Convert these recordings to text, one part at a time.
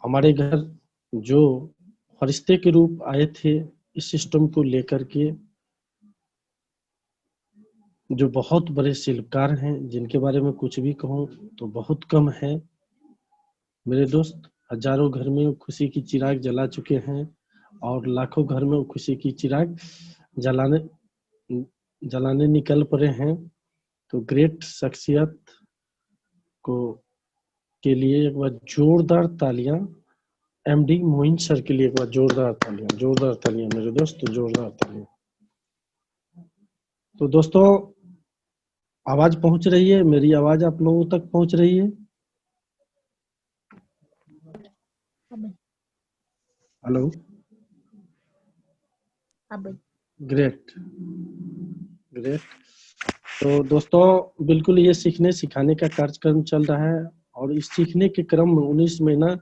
हमारे घर जो फरिश्ते के रूप आए थे इस सिस्टम को लेकर के, जो बहुत बड़े शिल्पकार हैं, जिनके बारे में कुछ भी कहूँ तो बहुत कम है। मेरे दोस्त, हजारों घर में वो खुशी की चिराग जला चुके हैं और लाखों घर में वो खुशी की चिराग जलाने जलाने निकल पड़े हैं। तो ग्रेट शख्सियत को के लिए एक बार जोरदार तालियां, एमडी मोइन सर के लिए एक बार जोरदार तालियां मेरे दोस्त, जोरदार तालियां। तो दोस्तों, आवाज पहुंच रही है? मेरी आवाज आप लोगों तक पहुंच रही है? हेलो। Great great. तो दोस्तों, बिल्कुल ये सीखने सिखाने का कार्यक्रम चल रहा है और इस सीखने के क्रम में 19 महीना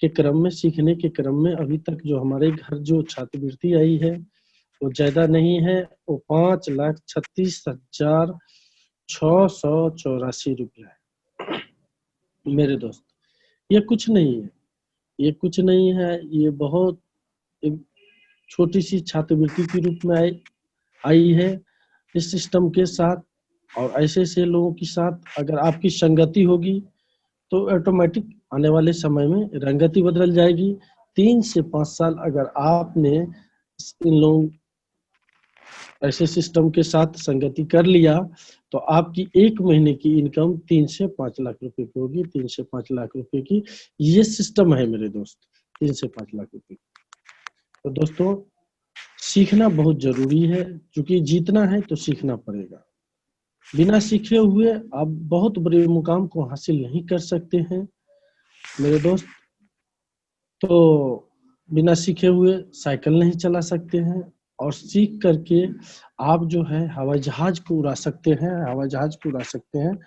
के क्रम में, सीखने के क्रम में अभी तक जो हमारे घर जो छात्रवृत्ति आई है वो ज्यादा नहीं है, वो 5,36,684 रुपया है मेरे दोस्त। ये कुछ नहीं है, ये कुछ नहीं है, ये बहुत एक छोटी सी छात्रवृत्ति के रूप में आई है इस सिस्टम के साथ। और ऐसे ऐसे लोगों के साथ अगर आपकी संगति होगी तो ऑटोमेटिक आने वाले समय में रंगति बदल जाएगी। 3 से 5 साल अगर आपने इन लोग ऐसे सिस्टम के साथ संगति कर लिया तो आपकी एक महीने की इनकम 3 से 5 लाख रुपए की होगी। 3 से 5 लाख रुपए की ये सिस्टम है मेरे दोस्त, 3 से 5 लाख रुपए। तो दोस्तों, सीखना बहुत जरूरी है, क्योंकि जीतना है तो सीखना पड़ेगा। बिना सीखे हुए आप बहुत बड़े मुकाम को हासिल नहीं कर सकते हैं मेरे दोस्त। तो बिना सीखे हुए साइकिल नहीं चला सकते हैं, और सीख करके आप जो है हवाई जहाज को उड़ा सकते हैं, हवाई जहाज को उड़ा सकते हैं।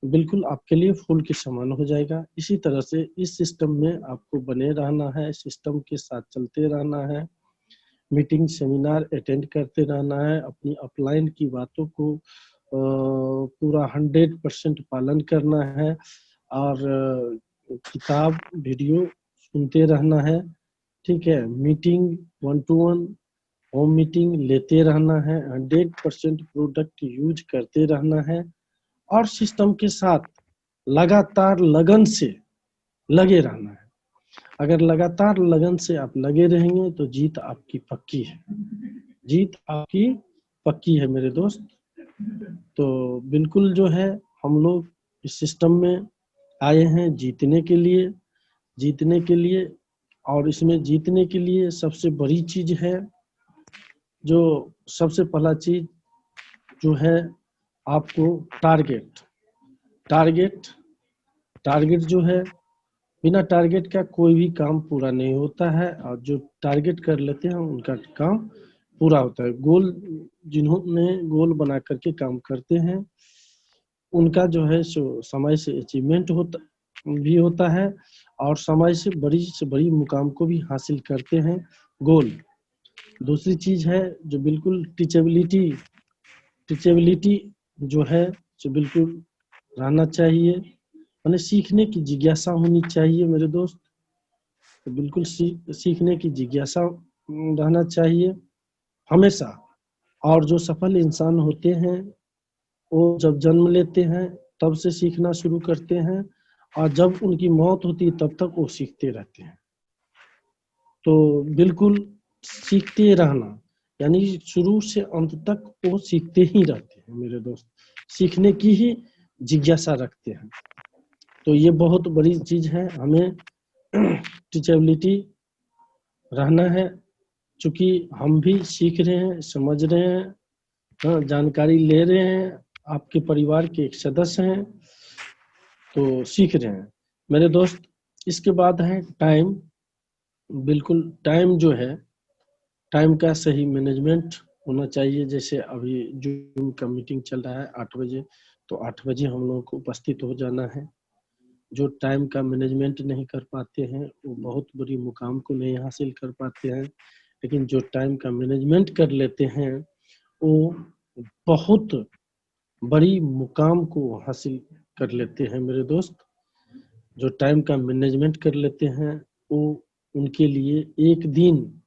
बिल्कुल आपके लिए फूल के समान हो जाएगा। इसी तरह से इस सिस्टम में आपको बने रहना है, सिस्टम के साथ चलते रहना है, मीटिंग सेमिनार अटेंड करते रहना है, अपनी अपलाइन की बातों को पूरा 100% पालन करना है, और किताब वीडियो सुनते रहना है। ठीक है, मीटिंग 1 to 1 होम मीटिंग लेते रहना है, 100% प्रोडक्ट यूज करते रहना है, और सिस्टम के साथ लगातार लगन से लगे रहना है। अगर लगातार लगन से आप लगे रहेंगे तो जीत आपकी पक्की है, जीत आपकी पक्की है मेरे दोस्त। तो बिल्कुल जो है हम लोग इस सिस्टम में आए हैं जीतने के लिए, जीतने के लिए। और इसमें जीतने के लिए सबसे बड़ी चीज है, जो सबसे पहला चीज जो है आपको टारगेट। टारगेट टारगेट जो है, बिना टारगेट का कोई भी काम पूरा नहीं होता है, और जो टारगेट कर लेते हैं उनका काम पूरा होता है। गोल, जिन्होंने गोल बना करके काम करते हैं उनका जो है सो समय से अचीवमेंट भी होता है, और समय से बड़ी मुकाम को भी हासिल करते हैं गोल। दूसरी चीज है जो बिल्कुल टीचेबिलिटी जो है जो बिल्कुल रहना चाहिए, माने सीखने की जिज्ञासा होनी चाहिए मेरे दोस्त। तो बिल्कुल सीखने की जिज्ञासा रहना चाहिए हमेशा। और जो सफल इंसान होते हैं वो जब जन्म लेते हैं तब से सीखना शुरू करते हैं, और जब उनकी मौत होती है तब तक वो सीखते रहते हैं। तो बिल्कुल सीखते रहना, यानी शुरू से अंत तक वो सीखते ही रहते हैं मेरे दोस्त, सीखने की ही जिज्ञासा रखते हैं। तो ये बहुत बड़ी चीज है, हमें टीचेबिलिटी रहना है, क्योंकि हम भी सीख रहे हैं, समझ रहे हैं, हाँ, जानकारी ले रहे हैं, आपके परिवार के एक सदस्य हैं तो सीख रहे हैं मेरे दोस्त। इसके बाद है टाइम। बिल्कुल टाइम जो है, टाइम का सही मैनेजमेंट होना चाहिए। जैसे अभी जूम का मीटिंग चल रहा है 8 बजे, तो 8 बजे हम लोगों को उपस्थित हो जाना है। जो टाइम का मैनेजमेंट नहीं कर पाते हैं वो बहुत बड़ी मुकाम को नहीं हासिल कर पाते हैं, लेकिन जो टाइम का मैनेजमेंट कर लेते हैं वो बहुत बड़ी मुकाम को हासिल कर लेते हैं मेरे दोस्त। जो टाइम का मैनेजमेंट कर लेते हैं, वो उनके लिए एक दिन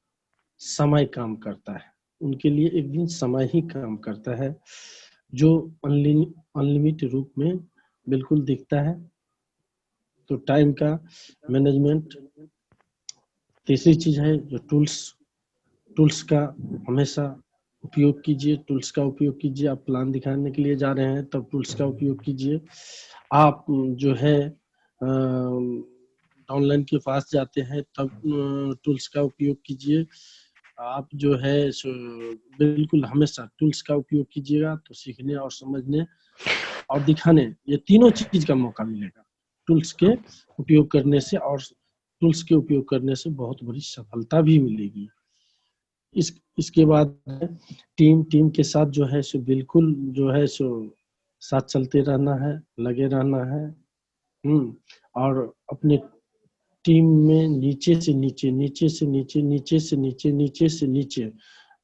समय काम करता है, उनके लिए एक दिन समय ही काम करता है, जो अनलिमिटेड रूप में बिल्कुल दिखता है। तो टाइम का मैनेजमेंट। तीसरी चीज है जो टूल्स का हमेशा उपयोग कीजिए, टूल्स का उपयोग कीजिए। आप प्लान दिखाने के लिए जा रहे हैं तब टूल्स का उपयोग कीजिए। आप जो है ऑनलाइन के पास जाते हैं तब टूल्स का उपयोग कीजिए। आप जो है सो बिल्कुल हमेशा टूल्स का उपयोग कीजिएगा, तो सीखने और समझने और दिखाने, ये तीनों चीज का मौका मिलेगा टूल्स के उपयोग करने से। और टूल्स के उपयोग करने से बहुत बड़ी सफलता भी मिलेगी। इसके बाद टीम के साथ जो है सो बिल्कुल जो है सो साथ चलते रहना है, लगे रहना है। और अपने टीम में नीचे से नीचे, नीचे से नीचे, नीचे से नीचे, नीचे से नीचे,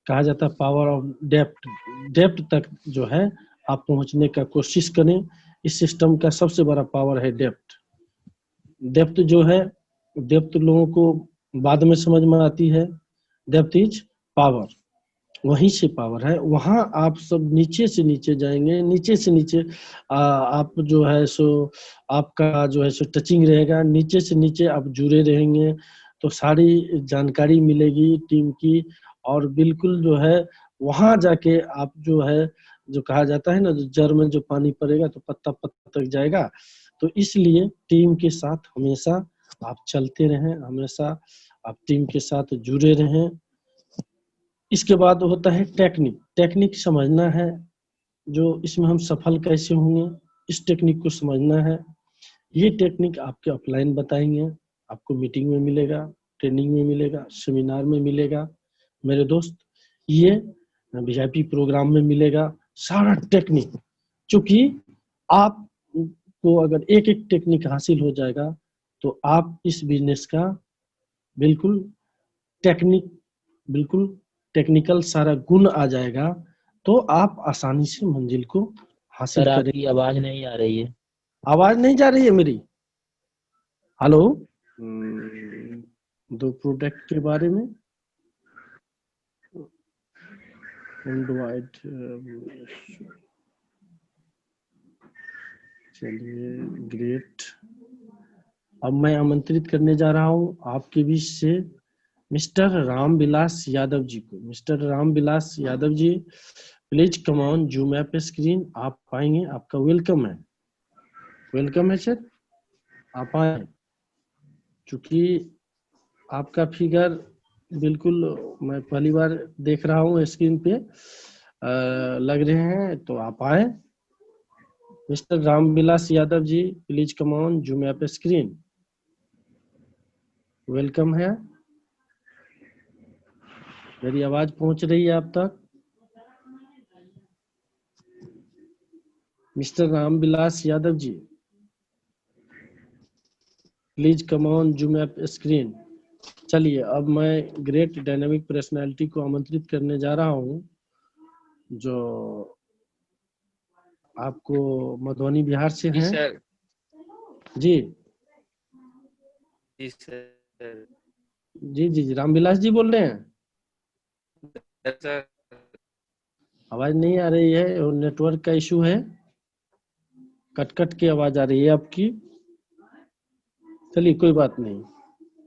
कहा जाता है पावर ऑफ डेप्थ तक जो है आप पहुंचने का कोशिश करें। इस सिस्टम का सबसे बड़ा पावर है डेप्थ जो है, डेप्थ लोगों को बाद में समझ में आती है। डेप्थ इज पावर, वहीं से पावर है। वहां आप सब नीचे से नीचे जाएंगे, नीचे से नीचे आप जो है सो आपका जो है सो टचिंग रहेगा, नीचे से नीचे आप जुड़े रहेंगे, तो सारी जानकारी मिलेगी टीम की। और बिल्कुल जो है वहां जाके आप जो है, जो कहा जाता है ना, जो जड़ में जो पानी पड़ेगा तो पत्ता पत्ता तक जाएगा। तो इसलिए टीम के साथ हमेशा आप चलते रहें, हमेशा आप टीम के साथ जुड़े रहें। इसके बाद होता है टेक्निक समझना है, जो इसमें हम सफल कैसे होंगे, इस टेक्निक को समझना है। ये टेक्निक आपके ऑफलाइन बताएंगे, आपको मीटिंग में मिलेगा, ट्रेनिंग में मिलेगा, सेमिनार में मिलेगा मेरे दोस्त। ये वीआईपी प्रोग्राम में मिलेगा सारा टेक्निक। क्योंकि आप को अगर एक एक टेक्निक हासिल हो जाएगा तो आप इस बिजनेस का बिल्कुल बिल्कुल टेक्निकल सारा गुण आ जाएगा, तो आप आसानी से मंजिल को हासिल सर करें। आपकी आवाज नहीं आ रही है। आवाज नहीं जा रही है मेरी? हेलो। दो प्रोडक्ट के बारे में एंड्रॉइड, चलिए ग्रेट। अब मैं आमंत्रित करने जा रहा हूँ आपके बीच से मिस्टर रामविलास यादव जी को। Mister Ramvilas Yadav ji, please come on Zoom app screen. आप पाएंगे, आपका वेलकम है। वेलकम है सर, आप आए। चूंकि आपका फिगर बिल्कुल मैं पहली बार देख रहा हूँ स्क्रीन पे लग रहे हैं, तो आप आए। Mister Ramvilas Yadav ji, please come on Zoom app screen. Welcome है। मेरी आवाज पहुंच रही है आप तक? Mister Ramvilas Yadav ji, please come on Zoom app screen. चलिए, अब मैं ग्रेट डायनामिक पर्सनालिटी को आमंत्रित करने जा रहा हूँ, जो आपको मधुबनी बिहार से जी हैं। सर। जी जी सर। जी जी जी, रामविलास जी बोल रहे हैं। सर आवाज नहीं आ रही है, और नेटवर्क का इशू है, कट कट के आवाज आ रही है आपकी। चलिए कोई बात नहीं।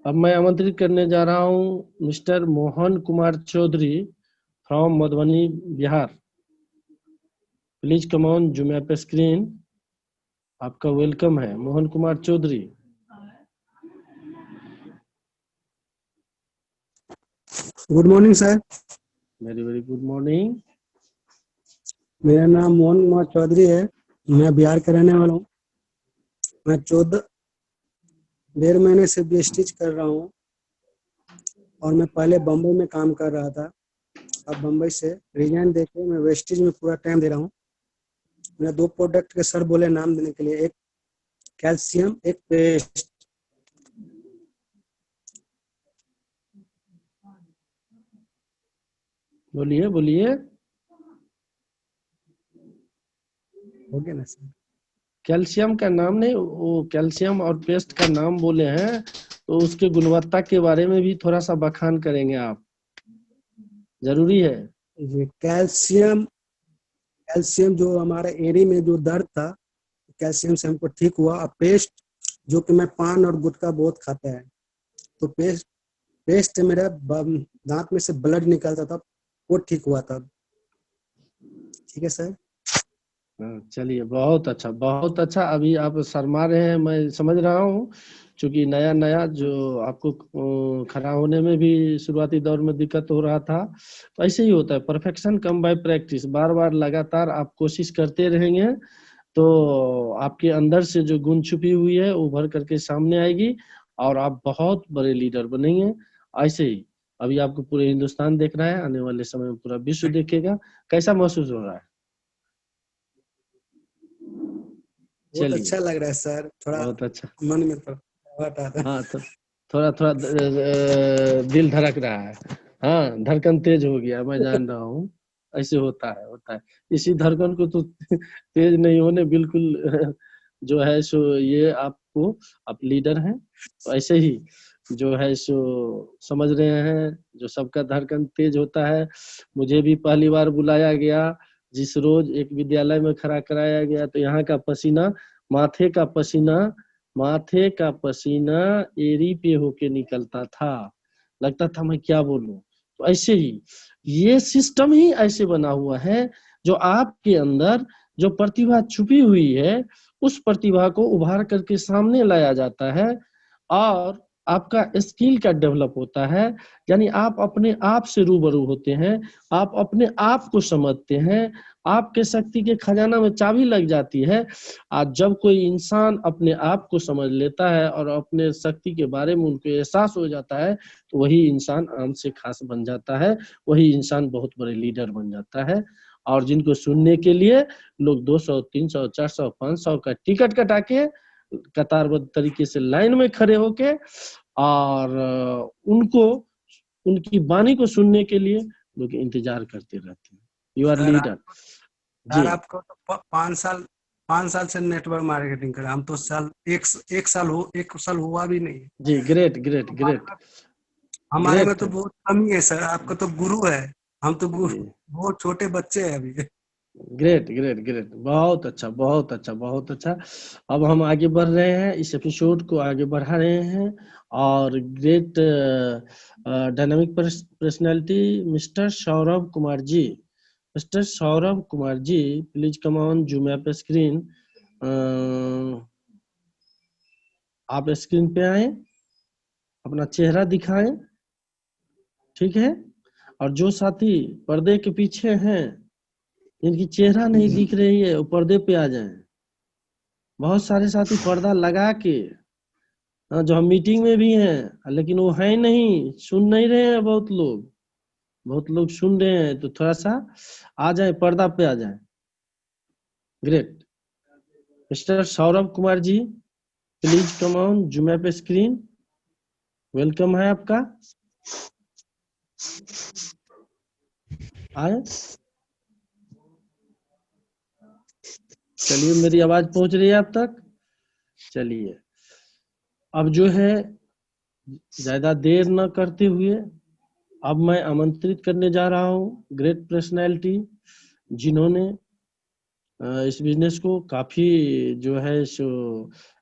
अब मैं आमंत्रित करने जा रहा हूँ mister Mohan Kumar Chaudhary from Madhubani Bihar. Please come on Zoom app screen. आपका वेलकम है Mohan Kumar Chaudhary. Good morning sir. Very very good morning. मेरा नाम मोहन कुमार चौधरी है। मैं बिहार का रहने वाला हूँ। मैं 14 महीने से बी स्टिच कर रहा हूँ, और मैं पहले बम्बई में काम कर रहा था। अब बम्बई से रिजाइन देके मैं वेस्टिज में पूरा टाइम दे रहा हूँ। मेरा 2 प्रोडक्ट के सर बोले नाम देने के लिए, एक कैल्शियम, एक पेस्ट। बोलिए बोलिए। हो गया ना सर? कैल्शियम का नाम नहीं, वो कैल्शियम और पेस्ट का नाम बोले हैं, तो उसके गुणवत्ता के बारे में भी थोड़ा सा बखान करेंगे आप, जरूरी है। जी, कैल्शियम जो हमारा एड़ी में जो दर्द था, कैल्शियम से हमको ठीक हुआ। और पेस्ट, जो कि मैं पान और गुटखा बहुत खाता है, तो पेस्ट से मेरा दांत में से ब्लड निकलता था, वो ठीक हुआ था। ठीक है सर। चलिए, बहुत अच्छा बहुत अच्छा। अभी आप शर्मा रहे हैं, मैं समझ रहा हूँ, क्योंकि नया नया जो आपको खड़ा होने में भी शुरुआती दौर में दिक्कत हो रहा था। तो ऐसे ही होता है, परफेक्शन कम बाय प्रैक्टिस। बार बार लगातार आप कोशिश करते रहेंगे तो आपके अंदर से जो गुण छुपी हुई है उभर करके सामने आएगी और आप बहुत बड़े लीडर बनेंगे। ऐसे ही अभी आपको पूरे हिंदुस्तान देख रहा है, आने वाले समय में पूरा विश्व देखेगा। कैसा महसूस हो रहा है? बहुत चलिए, अच्छा लग रहा है सर, थोड़ा बहुत अच्छा। मन में थोड़ा हाँ, तो थोड़ा थोड़ा दिल धड़क रहा है। हाँ, धड़कन तेज हो गया, मैं जान रहा हूँ। ऐसे होता है, होता है। इसी धड़कन को तो तेज नहीं होने बिल्कुल जो है सो ये आपको, आप लीडर हैं तो ऐसे ही जो है सो समझ रहे हैं, जो सबका धड़कन तेज होता है। मुझे भी पहली बार बुलाया गया, जिस रोज एक विद्यालय में खड़ा कराया गया, तो यहाँ का पसीना, माथे का पसीना माथे का पसीना एड़ी पे होके निकलता था, लगता था मैं क्या बोलूं। तो ऐसे ही ये सिस्टम ही ऐसे बना हुआ है, जो आपके अंदर जो प्रतिभा छुपी हुई है उस प्रतिभा को उभार करके सामने लाया जाता है और आपका स्किल का डेवलप होता है। यानी आप अपने आप से रूबरू होते हैं, आप अपने आप को समझते हैं, आपके शक्ति के खजाना में चाबी लग जाती है। आज जब कोई इंसान अपने आप को समझ लेता है और अपने शक्ति के बारे में उनको एहसास हो जाता है, तो वही इंसान आम से खास बन जाता है, वही इंसान बहुत बड़े लीडर बन जाता है। और जिनको सुनने के लिए लोग 200, 300, 400, 500 का टिकट कटा के कतारबद्ध तरीके से लाइन में खड़े होके और उनको, उनकी वाणी को सुनने के लिए लोग इंतजार करते रहते हैं। यू आर लीडर जी। आपको तो 5 साल से नेटवर्क मार्केटिंग कर, हम तो एक साल हुआ भी नहीं। जी, ग्रेट ग्रेट ग्रेट हमारे में ग्रेट। तो बहुत कमी है सर, आपका तो गुरु है, हम तो बहुत छोटे बच्चे हैं अभी। ग्रेट ग्रेट ग्रेट, बहुत अच्छा बहुत अच्छा बहुत अच्छा। अब हम आगे बढ़ रहे हैं, इस एपिसोड को आगे बढ़ा रहे हैं और great dynamic personality mister Saurabh Kumar ji, mister Saurabh Kumar ji, please come on Zoom app screen. आप स्क्रीन पे आए, अपना चेहरा दिखाएं, ठीक है। और जो साथी पर्दे के पीछे हैं, जिनकी चेहरा नहीं दिख रही है, वो पर्दे पे आ जाएं। बहुत सारे साथी पर्दा लगा के, जो हम मीटिंग में भी हैं लेकिन वो है नहीं, सुन नहीं रहे हैं। बहुत लोग सुन रहे हैं, तो थोड़ा सा आ जाए, पर्दा पे आ जाए। Great. Mister Saurabh Kumar ji, please come on Zoom app screen. Welcome है आपका, आए। चलिए, मेरी आवाज पहुंच रही है आप तक? चलिए, अब जो है ज्यादा देर न करते हुए अब मैं आमंत्रित करने जा रहा हूँ ग्रेट पर्सनैलिटी, जिन्होंने इस बिजनेस को काफी जो है सो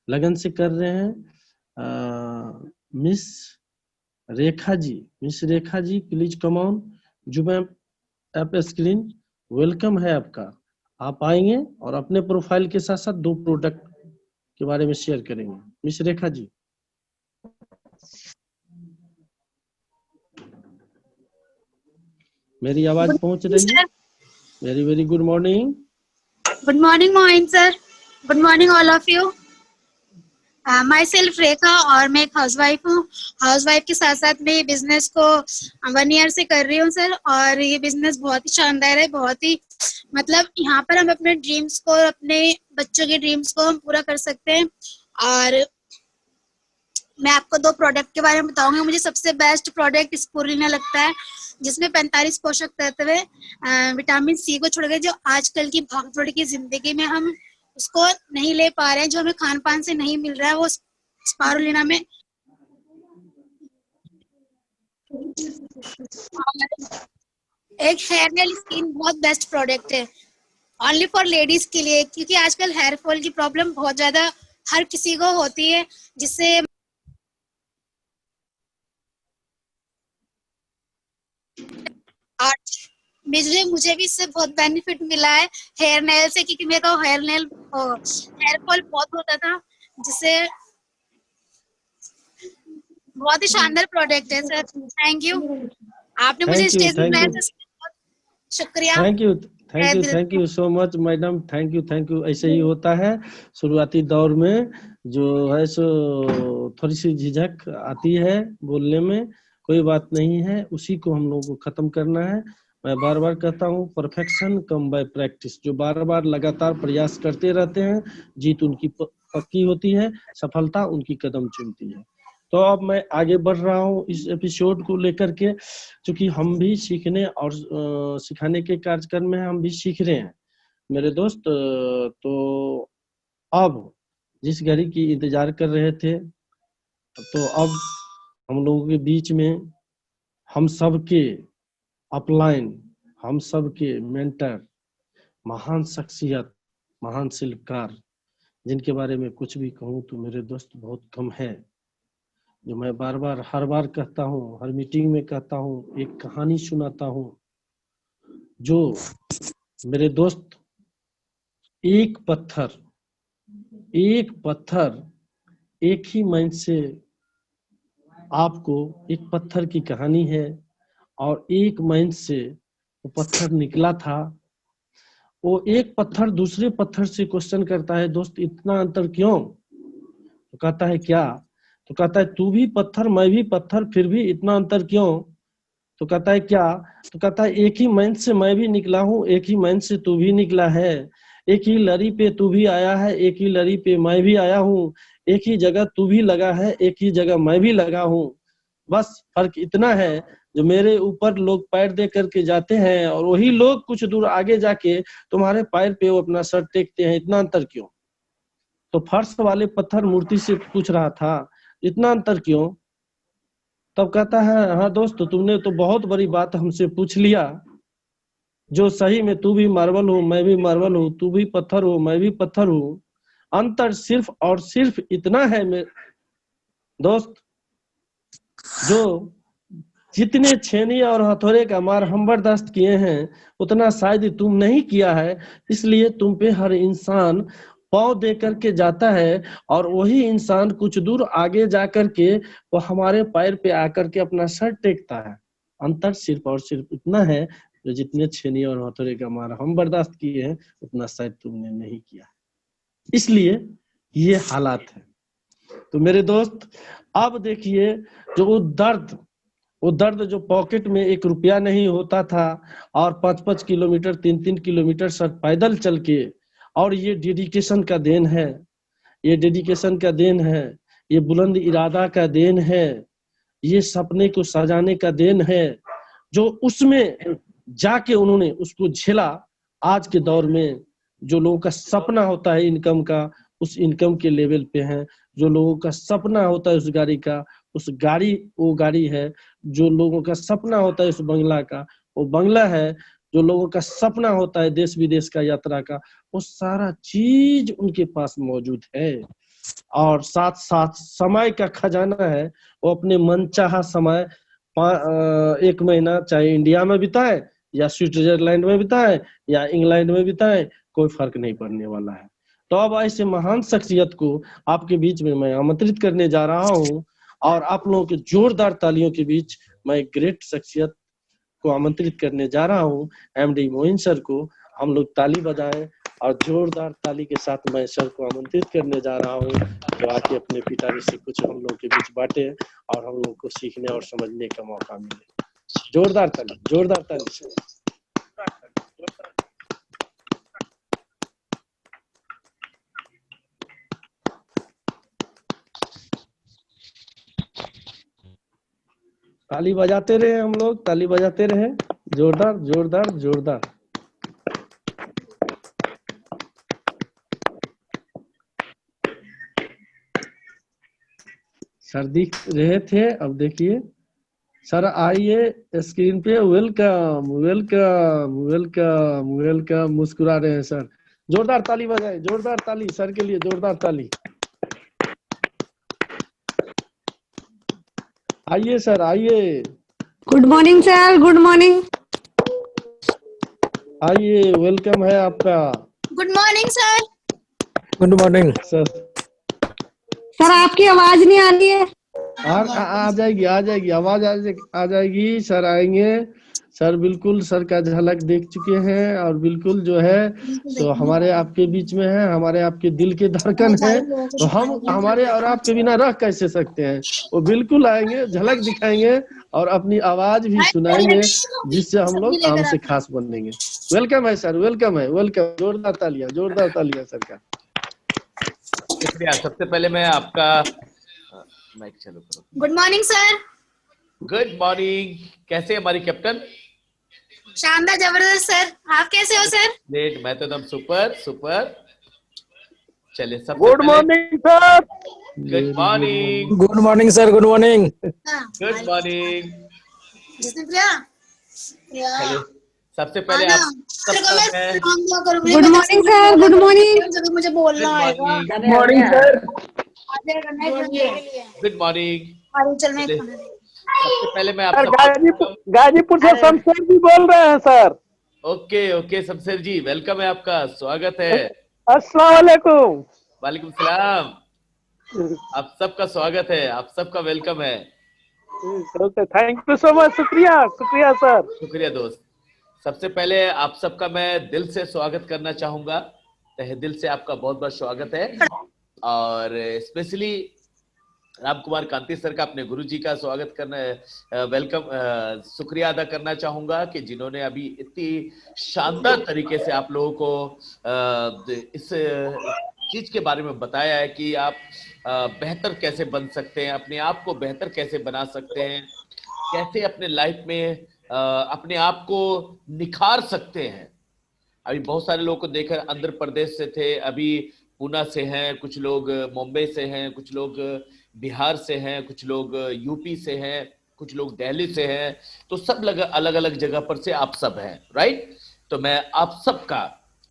लगन से कर रहे हैं। Miss Rekha ji, miss Rekha ji, please come on Zoom app screen. Welcome है आपका। आप आएंगे और अपने प्रोफाइल के साथ साथ 2 प्रोडक्ट के बारे में शेयर करेंगे। मिस रेखा जी, मेरी आवाज पहुंच रही है? Very very good morning. Good morning Moin sir, good morning all of you. My self Rekha मैं एक हाउसवाइफ हूँ। हाउसवाइफ के साथ साथ मैं ये बिजनेस को 1 ईयर से कर रही हूँ सर, और ये बिजनेस बहुत ही शानदार है, बहुत ही मतलब यहाँ पर हम अपने ड्रीम्स को, अपने बच्चों के ड्रीम्स को हम पूरा कर सकते हैं। और मैं आपको 2 प्रोडक्ट के बारे में बताऊंगी। मुझे सबसे बेस्ट प्रोडक्ट स्पुरुलिना लगता है, जिसमें 45 पोषक तत्व है, विटामिन सी को छोड़कर, जो आजकल की भागदौड़ की जिंदगी में हम उसको नहीं ले पा रहे हैं, जो हमें खान पान से नहीं मिल रहा है, वो स्पारुलिना में। एक हेयर नेल स्किन बहुत बेस्ट प्रोडक्ट है, ओनली फॉर लेडीज के लिए, क्योंकि आजकल हेयर फॉल की प्रॉब्लम बहुत ज्यादा हर किसी को होती है, जिससे मुझे भी इससे बहुत बेनिफिट मिला है हेयर नेल से, क्योंकि मेरे को हेयर फॉल बहुत होता था, जिससे बहुत ही शानदार प्रोडक्ट है सर। थैंक यू, आपने मुझे स्टेज पे बुलाया, शुक्रिया। Thank you so much madam, thank you. ऐसे ही होता है शुरुआती दौर में, जो है सो थोड़ी सी झिझक आती है बोलने में, कोई बात नहीं है, उसी को हम लोगों को खत्म करना है। मैं बार बार कहता हूँ, परफेक्शन कम बाय प्रैक्टिस। जो बार बार लगातार प्रयास करते रहते हैं, जीत उनकी पक्की होती है, सफलता उनकी कदम चूमती है। तो अब मैं आगे बढ़ रहा हूँ इस एपिसोड को लेकर के, क्योंकि हम भी सीखने और सिखाने के कार्यक्रम में हम भी सीख रहे हैं मेरे दोस्त। तो अब जिस घड़ी की इंतजार कर रहे थे, तो अब हम लोगों के बीच में हम सबके अपलाइन, हम सबके मेंटर, महान शख्सियत, महान शिल्पकार, जिनके बारे में कुछ भी कहूँ तो मेरे दोस्त बहुत कम है, जो मैं बार बार हर बार कहता हूँ, हर मीटिंग में कहता हूँ, एक कहानी सुनाता हूँ। जो मेरे दोस्त एक पत्थर एक ही माइंड से, आपको एक पत्थर की कहानी है, और एक माइंड से वो पत्थर निकला था। वो एक पत्थर दूसरे पत्थर से क्वेश्चन करता है, दोस्त इतना अंतर क्यों? तो कहता है क्या? तो कहता है तू भी पत्थर मैं भी पत्थर, फिर भी इतना अंतर क्यों? तो कहता है क्या? तो कहता है एक ही माइंड से मैं भी निकला हूँ, एक ही माइंड से तू भी निकला है, एक ही लड़ी पे तू भी आया है, एक ही लड़ी पे मैं भी आया हूँ, एक ही जगह तू भी लगा है, एक ही जगह मैं भी लगा हूँ। बस फर्क इतना है, जो मेरे ऊपर लोग पैर दे करके जाते हैं, और वही लोग कुछ दूर आगे जाके तुम्हारे पैर पे वो अपना सर टेकते हैं, इतना अंतर क्यों? तो फर्श वाले पत्थर मूर्ति से पूछ रहा था, इतना अंतर क्यों? तब कहता है, हाँ दोस्त, तुमने तो बहुत बड़ी बात हमसे पूछ लिया, जो सही में तू भी मार्बल हो मैं भी मार्बल हूँ, तू भी पत्थर हो मैं भी पत्थर हूँ, अंतर सिर्फ और सिर्फ इतना है मेरे दोस्त, जो जितने छेनी और हथौड़े का मार हम बर्दाश्त किए हैं, उतना शायद तुम नहीं किया है, इसलिए तुम पे हर इंसान पाँव दे करके जाता है, और वही इंसान कुछ दूर आगे जा करके वो हमारे पैर पे आकर के अपना सर टेकता है। अंतर सिर्फ और सिर्फ इतना है, जो जितने छेनी और हथौड़े का मार हम बर्दाश्त किए हैं, उतना शायद तुमने नहीं किया, इसलिए ये हालात है। तो मेरे दोस्त, अब देखिए, जो वो दर्द जो पॉकेट में 1 रुपया नहीं होता था, और 5-5 किलोमीटर 3-3 किलोमीटर सर पैदल चल के, और ये डेडिकेशन का देन है, ये डेडिकेशन का देन है, ये बुलंद इरादा का देन है, ये सपने को सजाने का देन है, जो उसमें जाके उन्होंने उसको झेला। आज के दौर में जो लोगों का सपना होता है इनकम का, उस इनकम के लेवल पे हैं। जो लोगों का सपना होता है उस गाड़ी का, उस गाड़ी वो गाड़ी है। जो लोगों का सपना होता है उस बंगला का, वो बंगला है। जो लोगों का सपना होता है देश विदेश का यात्रा का, वो सारा चीज उनके पास मौजूद है। और साथ साथ समय का खजाना है, वो अपने मनचाहा समय 1 महीना चाहे इंडिया में बिताए, या स्विट्जरलैंड में बिताए, या इंग्लैंड में बिताए, कोई फर्क नहीं पड़ने वाला है। तो अब ऐसे महान शख्सियत को आपके बीच में मैं आमंत्रित करने जा रहा हूं, और आप लोगों के जोरदार तालियों के बीच मैं ग्रेट शख्सियत को आमंत्रित करने जा रहा हूं, एमडी मोइन सर को। हम लोग ताली बजाएं, और जोरदार ताली के साथ मैं सर को आमंत्रित करने जा रहा हूं, जो आके अपने पिताजी से कुछ हम लोग के बीच बांटे, और हम लोग को सीखने और समझने का मौका मिले। जोरदार ताली, जोरदार ताली। ताली बजाते रहे, हम लोग ताली बजाते रहे, जोरदार जोरदार जोरदार। सर दिख रहे थे, अब देखिए सर, आइए स्क्रीन पे। वेलकम वेलकम वेलकम वेलकम, मुस्कुरा रहे हैं सर। जोरदार ताली बजाएं, जोरदार ताली सर के लिए, जोरदार ताली। आइए सर, आइए। Good morning sir, good morning. आइए, वेलकम है आपका। Good morning sir. Good morning sir sir आपकी आवाज नहीं आ रही है। आ जाएगी, आ जाएगी आवाज, आ जाएगी सर, आएंगे सर। बिल्कुल सर का झलक देख चुके हैं और बिल्कुल जो है सो हमारे आपके बीच में है, हमारे आपके दिल के धड़कन है। तो हम हमारे और आपके बिना रह कैसे सकते हैं। वो बिल्कुल आएंगे, झलक दिखाएंगे और अपनी आवाज भी सुनाएंगे, जिससे हम लोग हमसे खास बनेंगे। वेलकम है सर, वेलकम है, वेलकम। जोरदार तालियां, जोरदार तालियां सर का। शुक्रिया। सबसे पहले मैं आपका माइक चालू करो। Good morning sir. Good morning. कैसे हमारी कैप्टन? शानदार, जबरदस्त सर। आप कैसे हो सर? ग्रेट, मैं तो एकदम सुपर सुपर। चलिए सब good morning sir. Good morning. Good morning sir, good morning. Good morning. जिसने प्रिया चलिए सबसे पहले आप good morning sir, good morning. मुझे बोलना है। Good morning sir. Good morning. चल मैं सबसे पहले मैं सर आप गाजीपुर से शमशेर जी बोल रहे हैं सर। ओके ओके शमशेर जी, वेलकम है आपका, स्वागत है। अस्सलाम वालेकुम। वालेकुम सलाम। आप सबका स्वागत है, आप सबका वेलकम है। Okay, thank you so much. शुक्रिया, शुक्रिया सर। शुक्रिया दोस्त। सबसे पहले आप सबका मैं दिल से स्वागत करना चाहूंगा, तहे दिल से आपका बहुत बहुत स्वागत है। और स्पेशली राम कुमार कांति सर का, अपने गुरुजी का स्वागत करना, वेलकम, शुक्रिया अदा करना चाहूंगा कि जिन्होंने अभी इतनी शानदार तरीके से आप लोगों को इस चीज के बारे में बताया है कि आप बेहतर कैसे बन सकते हैं, अपने आप को बेहतर कैसे बना सकते हैं, कैसे अपने लाइफ में अपने आप को निखार सकते हैं। अभी बहुत सारे लोगों को देखकर, आंध्र प्रदेश से थे, अभी पूना से हैं, कुछ लोग मुंबई से हैं, कुछ लोग बिहार से हैं, कुछ लोग यूपी से हैं, कुछ लोग दिल्ली से हैं। तो सब अलग अलग जगह पर से आप सब हैं, राइट। तो मैं आप सबका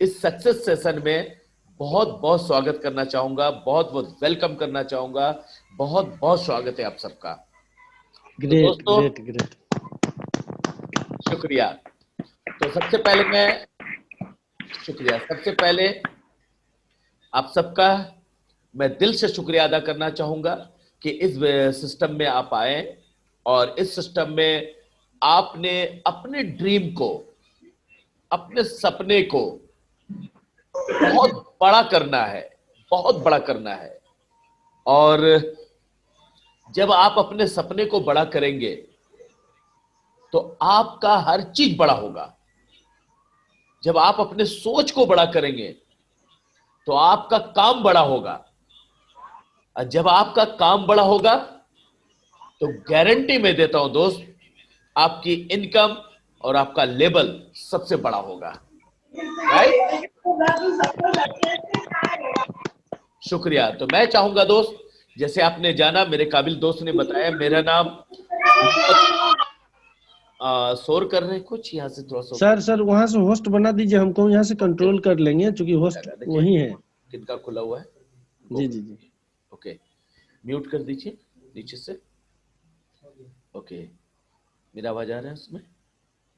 इस सक्सेस सेशन में बहुत बहुत स्वागत करना चाहूंगा, बहुत बहुत वेलकम करना चाहूंगा। बहुत बहुत स्वागत है आप सबका। ग्रेट दोस्तों, ग्रेट ग्रेट, शुक्रिया। तो सबसे पहले मैं शुक्रिया, सबसे पहले आप सबका मैं दिल से शुक्रिया अदा करना चाहूंगा कि इस सिस्टम में आप आए और इस सिस्टम में आपने अपने ड्रीम को, अपने सपने को बहुत बड़ा करना है, बहुत बड़ा करना है। और जब आप अपने सपने को बड़ा करेंगे तो आपका हर चीज बड़ा होगा। जब आप अपने सोच को बड़ा करेंगे तो आपका काम बड़ा होगा, और जब आपका काम बड़ा होगा तो गारंटी मैं देता हूं दोस्त, आपकी इनकम और आपका लेवल सबसे बड़ा होगा, राइट। शुक्रिया। तो मैं चाहूंगा दोस्त, जैसे आपने जाना, मेरे काबिल दोस्त ने बताया, मेरा नाम शोर कर रहे हैं कुछ यहाँ से थोड़ा सा। सर वहां से होस्ट बना दीजिए, हमको यहाँ से कंट्रोल कर लेंगे, क्योंकि होस्ट वही है। किनका खुला हुआ है? जी जी जी। ओके, म्यूट कर दीजिए नीचे से। ओके, मेरा आवाज आ रहा है उसमें?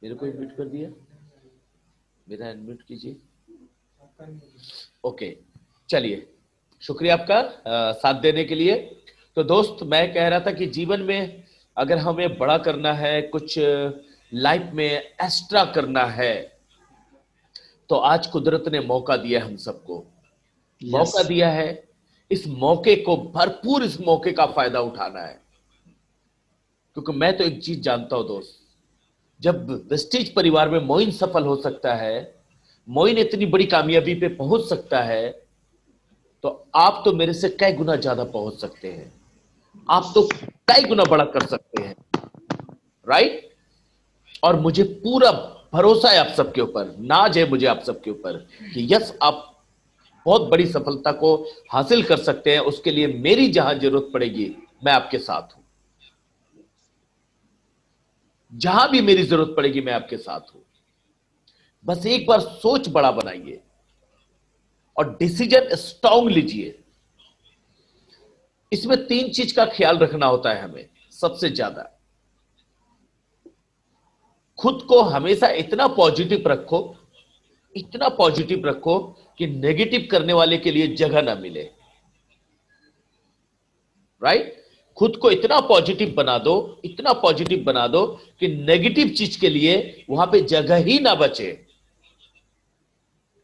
मेरे को म्यूट कर दिया, मेरा अनम्यूट कीजिए। ओके, चलिए, शुक्रिया आपका साथ देने के लिए। तो दोस्त, मैं कह रहा था कि जीवन में अगर हमें बड़ा करना है, कुछ लाइफ में एक्स्ट्रा करना है, तो आज कुदरत ने मौका दिया हम सबको, मौका दिया है। इस मौके को भरपूर, इस मौके का फायदा उठाना है। क्योंकि मैं तो एक चीज जानता हूं दोस्त, जब वेस्टेज परिवार में मोइन सफल हो सकता है, मोइन इतनी बड़ी कामयाबी पे पहुंच सकता है, तो आप तो मेरे से कई गुना ज्यादा पहुंच सकते हैं, आप तो कई गुना बड़ा कर सकते हैं, राइट। और मुझे पूरा भरोसा है आप सबके ऊपर, नाज है मुझे आप सबके ऊपर कि यस, आप बहुत बड़ी सफलता को हासिल कर सकते हैं। उसके लिए मेरी जहां जरूरत पड़ेगी मैं आपके साथ हूं। जहां भी मेरी जरूरत पड़ेगी मैं आपके साथ हूं। बस एक बार सोच बड़ा बनाइए और डिसीजन स्ट्रांग लीजिए। इसमें 3 चीज का ख्याल रखना होता है हमें सबसे ज्यादा। खुद को हमेशा इतना पॉजिटिव रखो, इतना पॉजिटिव रखो कि नेगेटिव करने वाले के लिए जगह ना मिले। राइट? खुद को इतना पॉजिटिव बना दो, इतना पॉजिटिव बना दो कि नेगेटिव चीज के लिए वहां पे जगह ही ना बचे।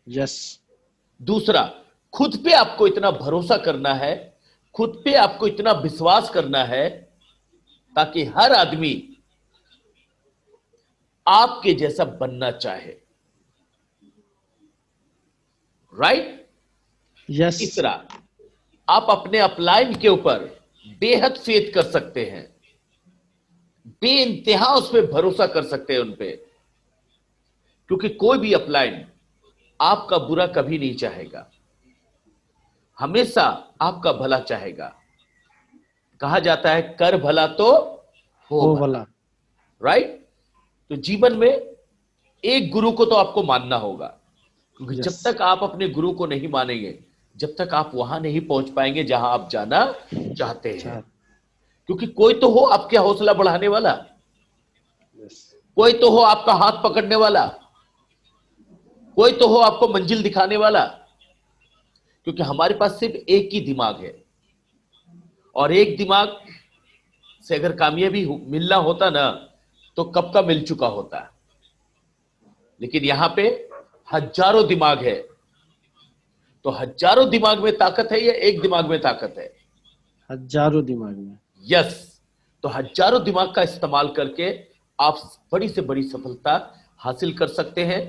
यस। दूसरा, खुद पे आपको इतना भरोसा करना है, खुद पे आपको इतना विश्वास करना है ताकि हर आदमी आपके जैसा बनना चाहे। राइट? यस। तीसरा, आप अपने अपलाइन के ऊपर बेहद फेथ कर सकते हैं, बेइंतहा उस पर भरोसा कर सकते हैं उन पे, क्योंकि कोई भी अपलाइन आपका बुरा कभी नहीं चाहेगा, हमेशा आपका भला चाहेगा। कहा जाता है कर भला तो हो भला। राइट? तो जीवन में एक गुरु को तो आपको मानना होगा, क्योंकि Yes. जब तक आप अपने गुरु को नहीं मानेंगे, जब तक आप वहां नहीं पहुंच पाएंगे जहां आप जाना चाहते हैं। क्योंकि कोई तो हो आपके हौसला बढ़ाने वाला, कोई तो हो आपका हाथ पकड़ने वाला, कोई तो हो आपको मंजिल दिखाने वाला। क्योंकि हमारे पास सिर्फ एक ही दिमाग है, और एक दिमाग से अगर कामयाबी मिलना होता ना तो कब का मिल चुका होता। लेकिन यहां पे हजारों दिमाग है। तो हजारों दिमाग में ताकत है या एक दिमाग में ताकत है? हजारों दिमाग में। यस। तो हजारों दिमाग का इस्तेमाल करके आप बड़ी से बड़ी सफलता हासिल कर सकते हैं,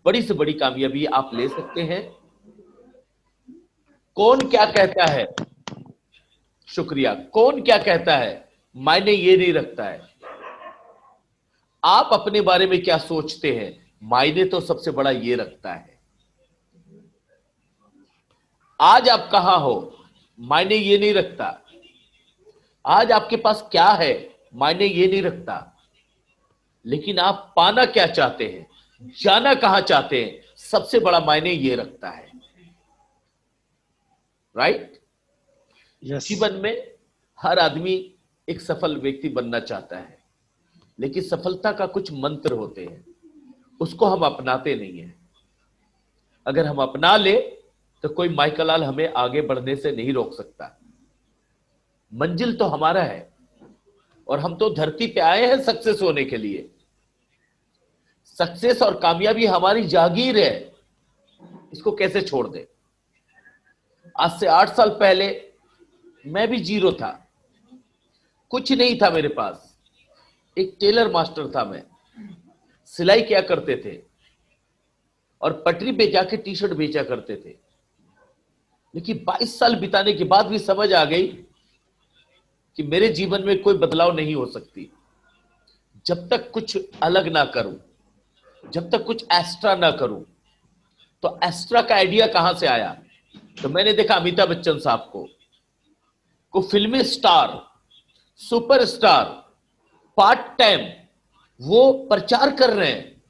बड़ी से बड़ी कामयाबी आप ले सकते हैं। कौन क्या कहता है, शुक्रिया, कौन क्या कहता है मायने ये नहीं रखता है। आप अपने बारे में क्या सोचते हैं मायने तो सबसे बड़ा ये रखता है। आज आप कहां हो मायने ये नहीं रखता, आज आपके पास क्या है मायने ये नहीं रखता, लेकिन आप पाना क्या चाहते हैं, जाना कहां चाहते हैं, सबसे बड़ा मायने ये रखता है। राइट? यस। जीवन में हर आदमी एक सफल व्यक्ति बनना चाहता है, लेकिन सफलता का कुछ मंत्र होते हैं, उसको हम अपनाते नहीं हैं। अगर हम अपना ले तो कोई माइकलाल हमें आगे बढ़ने से नहीं रोक सकता। मंजिल तो हमारा है, और हम तो धरती पे आए हैं सक्सेस होने के लिए। सक्सेस और कामयाबी हमारी जागीर है, इसको कैसे छोड़ दे। आज से 8 साल पहले मैं भी जीरो था, कुछ नहीं था मेरे पास। एक टेलर मास्टर था मैं, सिलाई किया करते थे और पटरी पे जाके टी शर्ट बेचा करते थे। लेकिन 22 साल बिताने के बाद भी समझ आ गई कि मेरे जीवन में कोई बदलाव नहीं हो सकती जब तक कुछ अलग ना करूं, जब तक कुछ एक्स्ट्रा ना करूं। तो एक्स्ट्रा का आइडिया कहां से आया? तो मैंने देखा अमिताभ बच्चन साहब को फिल्मी स्टार, सुपरस्टार, पार्ट टाइम वो प्रचार कर रहे हैं।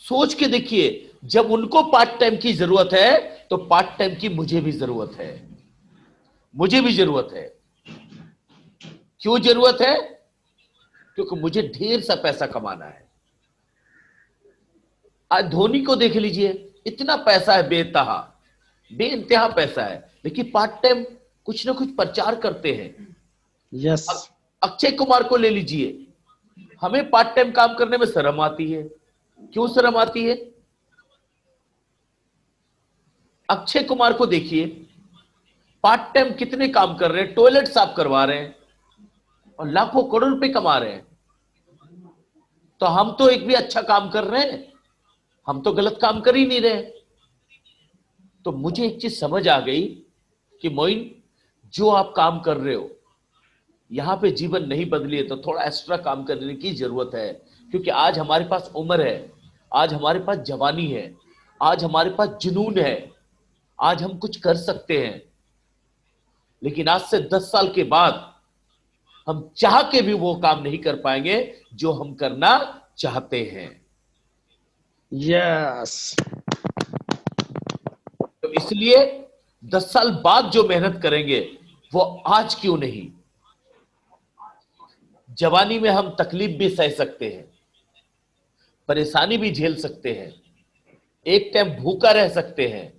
सोच के देखिए, जब उनको पार्ट टाइम की जरूरत है तो पार्ट टाइम की मुझे भी जरूरत है, मुझे भी जरूरत है। क्यों जरूरत है? क्योंकि मुझे ढेर सा पैसा कमाना है। आज धोनी को देख लीजिए, इतना पैसा है, बेइंतहा पैसा है, लेकिन पार्ट टाइम कुछ ना कुछ प्रचार करते हैं। यस। अक्षय कुमार को ले लीजिए, हमें पार्ट टाइम काम करने में शर्म आती है। क्यों शर्म आती है? अक्षय कुमार को देखिए, पार्ट टाइम कितने काम कर रहे हैं, टॉयलेट साफ करवा रहे हैं और लाखों करोड़ रुपए कमा रहे हैं। तो हम तो एक भी अच्छा काम कर रहे हैं, हम तो गलत काम कर ही नहीं रहे। तो मुझे एक चीज समझ आ गई कि मोइन, जो आप काम कर रहे हो यहां पे जीवन नहीं बदली है तो थोड़ा एक्स्ट्रा काम करने की जरूरत है। क्योंकि आज हमारे पास उम्र है, आज हमारे पास जवानी है, आज हमारे पास जुनून है, आज हम कुछ कर सकते हैं। लेकिन आज से 10 साल के बाद हम चाह के भी वो काम नहीं कर पाएंगे जो हम करना चाहते हैं। यस, तो इसलिए 10 साल बाद जो मेहनत करेंगे वो आज क्यों नहीं। जवानी में हम तकलीफ भी सह सकते हैं, परेशानी भी झेल सकते हैं, एक टाइम भूखा रह सकते हैं,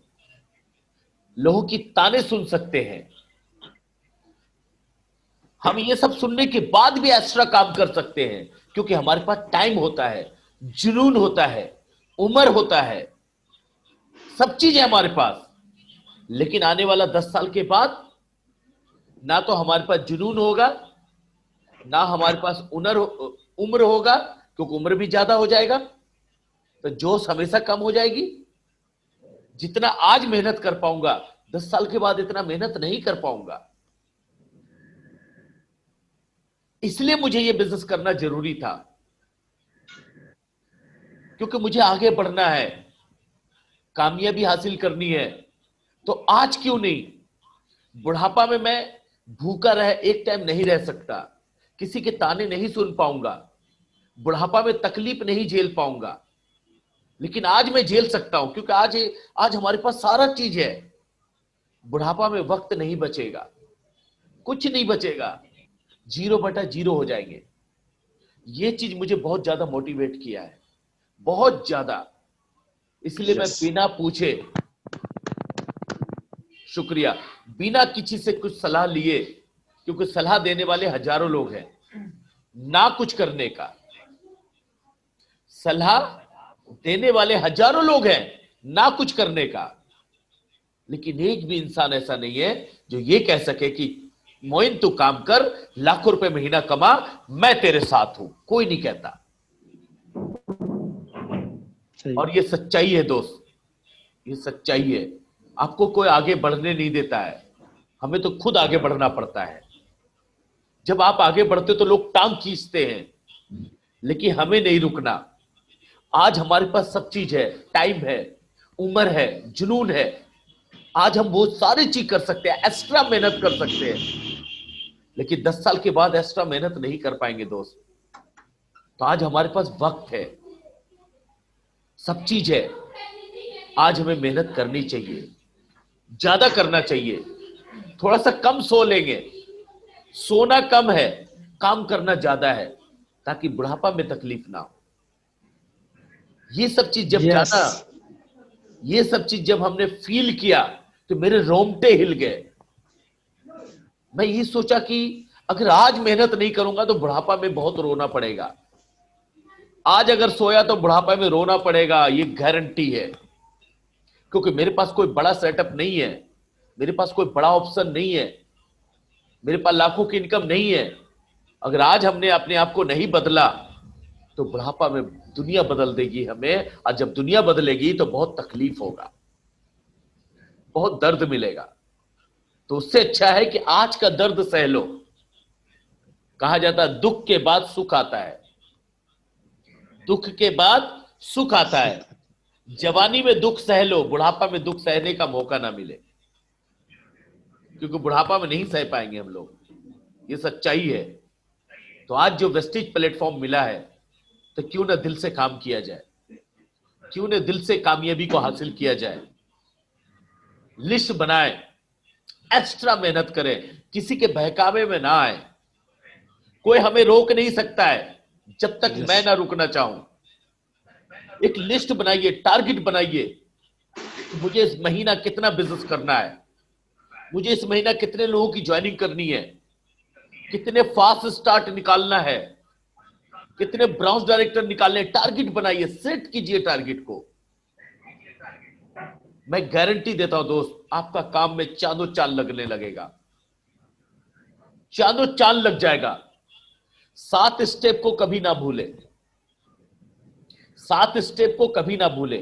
लोगों की ताने सुन सकते हैं। हम ये सब सुनने के बाद भी एक्स्ट्रा काम कर सकते हैं, क्योंकि हमारे पास टाइम होता है, जुनून होता है, उम्र होता है, सब चीज है हमारे पास। लेकिन आने वाला 10 साल के बाद ना तो हमारे पास जुनून होगा, ना हमारे पास उम्र होगा, क्योंकि उम्र भी ज्यादा हो जाएगा, तो जोश हमेशा कम हो जाएगी। जितना आज मेहनत कर पाऊंगा 10 साल के बाद इतना मेहनत नहीं कर पाऊंगा। इसलिए मुझे यह बिजनेस करना जरूरी था, क्योंकि मुझे आगे बढ़ना है, कामयाबी हासिल करनी है। तो आज क्यों नहीं, बुढ़ापा में मैं भूखा रह एक टाइम नहीं रह सकता, किसी के ताने नहीं सुन पाऊंगा, बुढ़ापा में तकलीफ नहीं झेल पाऊंगा, लेकिन आज मैं झेल सकता हूं, क्योंकि आज हमारे पास सारा चीज है। बुढ़ापा में वक्त नहीं बचेगा, कुछ नहीं बचेगा, 0/0 हो जाएंगे। ये चीज मुझे बहुत ज्यादा मोटिवेट किया है, बहुत ज्यादा। इसलिए मैं बिना पूछे, शुक्रिया, बिना किसी से कुछ सलाह लिए, क्योंकि सलाह देने वाले हजारों लोग हैं, ना कुछ करने का सलाह देने वाले हजारों लोग हैं, ना कुछ करने का, लेकिन एक भी इंसान ऐसा नहीं है जो ये कह सके कि मोइन तू काम कर, लाखों रुपए महीना कमा, मैं तेरे साथ हूं। कोई नहीं कहता। और ये सच्चाई है दोस्त, ये सच्चाई है। आपको कोई आगे बढ़ने नहीं देता है, हमें तो खुद आगे बढ़ना पड़ता है। जब आप आगे बढ़ते तो लोग टांग खींचते हैं, लेकिन हमें नहीं रुकना। आज हमारे पास सब चीज है, टाइम है, उम्र है, जुनून है। आज हम बहुत सारी चीज कर सकते हैं, एक्स्ट्रा मेहनत कर सकते हैं, लेकिन 10 साल के बाद एक्स्ट्रा मेहनत नहीं कर पाएंगे दोस्त। तो आज हमारे पास वक्त है, सब चीज है। आज हमें मेहनत करनी चाहिए, ज्यादा करना चाहिए। थोड़ा सा कम सो लेंगे, सोना कम है, काम करना ज्यादा है, ताकि बुढ़ापा में तकलीफ ना हो। ये सब चीज जब ज्यादा, ये सब चीज जब हमने फील किया तो मेरे रोंगटे हिल गए। मैं ये सोचा कि अगर आज मेहनत नहीं करूंगा तो बुढ़ापा में बहुत रोना पड़ेगा। आज अगर सोया तो बुढ़ापा में रोना पड़ेगा, ये गारंटी है। क्योंकि मेरे पास कोई बड़ा सेटअप नहीं है, मेरे पास कोई बड़ा ऑप्शन नहीं है, मेरे पास लाखों की इनकम नहीं है। अगर आज हमने अपने आप को नहीं बदला तो बुढ़ापा में दुनिया बदल देगी हमें, और जब दुनिया बदलेगी तो बहुत तकलीफ होगा, बहुत दर्द मिलेगा। तो उससे अच्छा है कि आज का दर्द सह लो। कहा जाता है दुख के बाद सुख आता है, दुख के बाद सुख आता है। जवानी में दुख सह लो, बुढ़ापा में दुख सहने का मौका ना मिले, क्योंकि बुढ़ापा में नहीं सह पाएंगे हम लोग, ये सच्चाई है। तो आज जो वेस्टेज प्लेटफॉर्म मिला है, तो क्यों ना दिल से काम किया जाए, क्यों ना दिल से कामयाबी को हासिल किया जाए। लिस्ट बनाए, एक्स्ट्रा मेहनत करें, किसी के बहकावे में ना आए। कोई हमें रोक नहीं सकता है जब तक मैं ना रुकना चाहूं। एक लिस्ट बनाइए, टारगेट बनाइए, मुझे इस महीना कितना बिजनेस करना है, मुझे इस महीना कितने लोगों की ज्वाइनिंग करनी है, कितने फास्ट स्टार्ट निकालना है, कितने ब्राउन्स डायरेक्टर निकालने। टारगेट बनाइए, सेट कीजिए टारगेट को। मैं गारंटी देता हूं दोस्त, आपका काम में चांदो चांद लगने लगेगा, चांदो चांद लग जाएगा। 7 स्टेप को कभी ना भूले, 7 स्टेप को कभी ना भूले।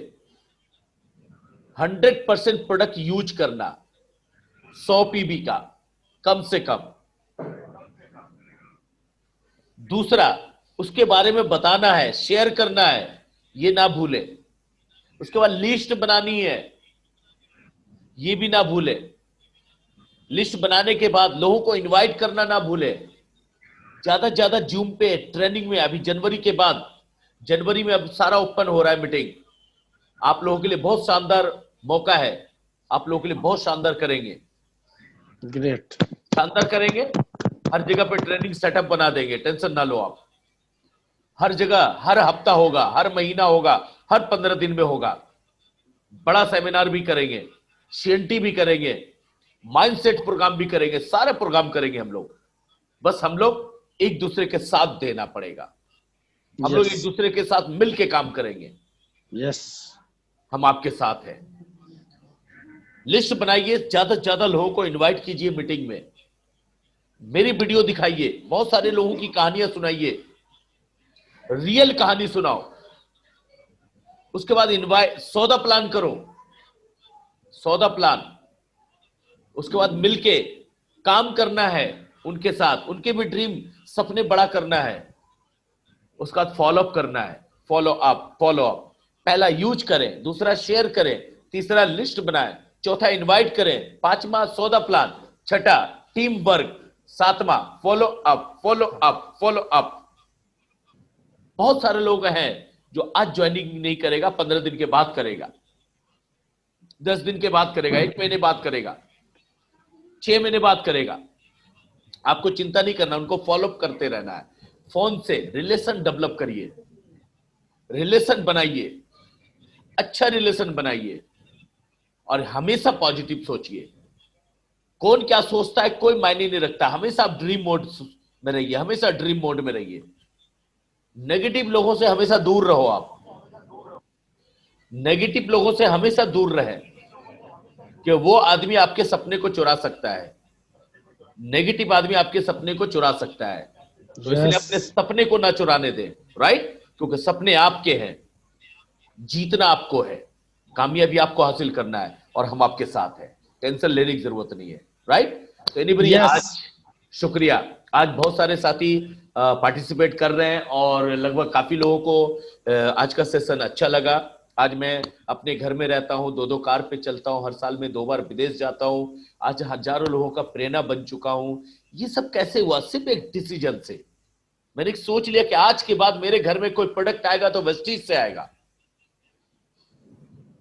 100% प्रोडक्ट यूज करना, 100 पीबी का कम से कम। दूसरा, उसके बारे में बताना है, शेयर करना है, ये ना भूले। उसके बाद लिस्ट बनानी है, ये भी ना भूले। लिस्ट बनाने के बाद लोगों को इनवाइट करना ना भूले। ज्यादा से ज्यादा जूम पे ट्रेनिंग में, अभी जनवरी के बाद, जनवरी में अब सारा ओपन हो रहा है मीटिंग, आप लोगों के लिए बहुत शानदार मौका है, आप लोगों के लिए बहुत शानदार करेंगे, ग्रेट, शानदार करेंगे। हर जगह पे ट्रेनिंग सेटअप बना देंगे, टेंशन ना लो आप। हर जगह, हर हफ्ता होगा, हर महीना होगा, हर 15 दिन में होगा। बड़ा सेमिनार भी करेंगे, सीएनटी भी करेंगे, माइंडसेट प्रोग्राम भी करेंगे, सारे प्रोग्राम करेंगे हम लोग। बस हम लोग एक दूसरे के साथ देना पड़ेगा, हम लोग एक दूसरे के साथ मिल के काम करेंगे। यस, हम आपके साथ हैं। लिस्ट बनाइए, ज्यादा से ज्यादा लोगों को इनवाइट कीजिए मीटिंग में, मेरी वीडियो दिखाइए, बहुत सारे लोगों की कहानियां सुनाइए, रियल कहानी सुनाओ। उसके बाद इनवाइट, सौदा प्लान करो, सौदा प्लान। उसके बाद मिलके काम करना है उनके साथ, उनके भी ड्रीम, सपने बड़ा करना है। उसके बाद फॉलो अप करना है, फॉलो अप, फॉलो अप। पहला यूज करें, दूसरा शेयर करें, तीसरा लिस्ट बनाएं, चौथा इनवाइट करें, पांचवा सौदा प्लान, छठा टीम वर्क, सातवां follow up, follow up, follow up. बहुत सारे लोग हैं जो आज ज्वाइनिंग नहीं करेगा, 15 दिन के बाद करेगा, 10 दिन के बाद करेगा, 1 महीने बाद करेगा, 6 महीने बाद करेगा। आपको चिंता नहीं करना, उनको फॉलो अप करते रहना है। फोन से रिलेशन डेवलप करिए, रिलेशन बनाइए, अच्छा रिलेशन बनाइए, और हमेशा पॉजिटिव सोचिए। कौन क्या सोचता है कोई मायने नहीं रखता, हमेशा आप ड्रीम मोड में रहिए, हमेशा ड्रीम मोड में रहिए। नेगेटिव लोगों से हमेशा दूर रहो, आप नेगेटिव लोगों से हमेशा दूर रहें, कि वो आदमी आपके सपने को चुरा सकता है, नेगेटिव आदमी आपके सपने को चुरा सकता है। तो इसलिए अपने सपने को ना चुराने दें, राइट? क्योंकि सपने आपके हैं, जीतना आपको है, कामयाबी आपको हासिल करना है, और हम आपके साथ हैं, टेंशन लेने की जरूरत नहीं है, राइट? तो एनीबॉडी, आज शुक्रिया, आज बहुत सारे साथी पार्टिसिपेट कर रहे हैं, और लगभग काफी लोगों को आज का सेशन अच्छा लगा। आज मैं अपने घर में रहता हूं, 2-2 कार पे चलता हूं, हर साल में 2 बार विदेश जाता हूं, आज हजारों लोगों का प्रेरणा बन चुका हूं। ये सब कैसे हुआ? सिर्फ एक डिसीजन से। मैंने सोच लिया कि आज के बाद मेरे घर में कोई प्रोडक्ट आएगा तो वेस्टीज से आएगा,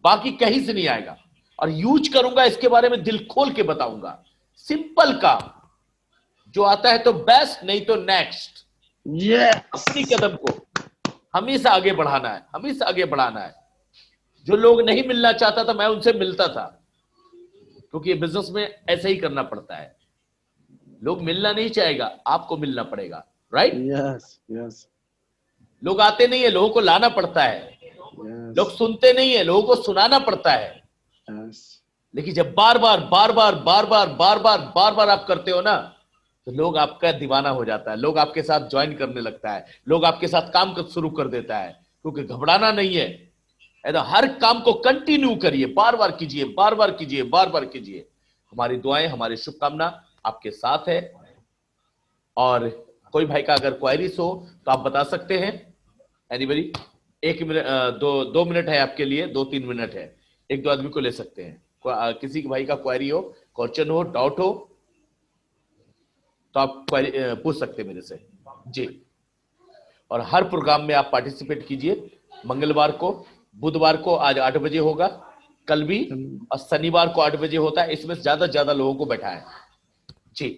बाकी कहीं से नहीं आएगा, और यूज करूंगा, इसके बारे में दिल खोल के बताऊंगा। सिंपल काम, जो आता है तो बेस्ट, नहीं तो नेक्स्ट। अपनी कदम को हमेशा आगे बढ़ाना है, हमेशा आगे बढ़ाना है। जो लोग नहीं मिलना चाहता था, मैं उनसे मिलता था, क्योंकि बिजनेस में ऐसा ही करना पड़ता है। लोग मिलना नहीं चाहेगा, आपको मिलना पड़ेगा, राइट? Yes, yes. लोग आते नहीं है, लोगों को लाना पड़ता है। लोग सुनते नहीं है, लोगों को सुनाना पड़ता है। लेकिन जब बार बार आप करते हो ना, तो लोग आपका दीवाना हो जाता है, लोग आपके साथ ज्वाइन करने लगता है, लोग आपके साथ काम शुरू कर देता है। क्योंकि घबराना नहीं है, हर काम को कंटिन्यू करिए, बार बार कीजिए, बार बार कीजिए, बार बार कीजिए। हमारी दुआएं, हमारी शुभकामना आपके साथ है। और कोई भाई का अगर क्वेरीज हो तो आप बता सकते हैं। एनीबॉडी? 1 मिनट, 2 मिनट है आपके लिए, 2-3 मिनट है, 1-2 आदमी को ले सकते हैं। किसी के भाई का क्वेरी हो, क्वेश्चन हो, डाउट हो, तो आप पूछ सकते हैं मेरे से जी। और हर प्रोग्राम में आप पार्टिसिपेट कीजिए। मंगलवार को, बुधवार को आज 8 बजे होगा, कल भी, और शनिवार को 8 बजे होता है। इसमें ज्यादा से ज्यादा लोगों को बैठाएं जी।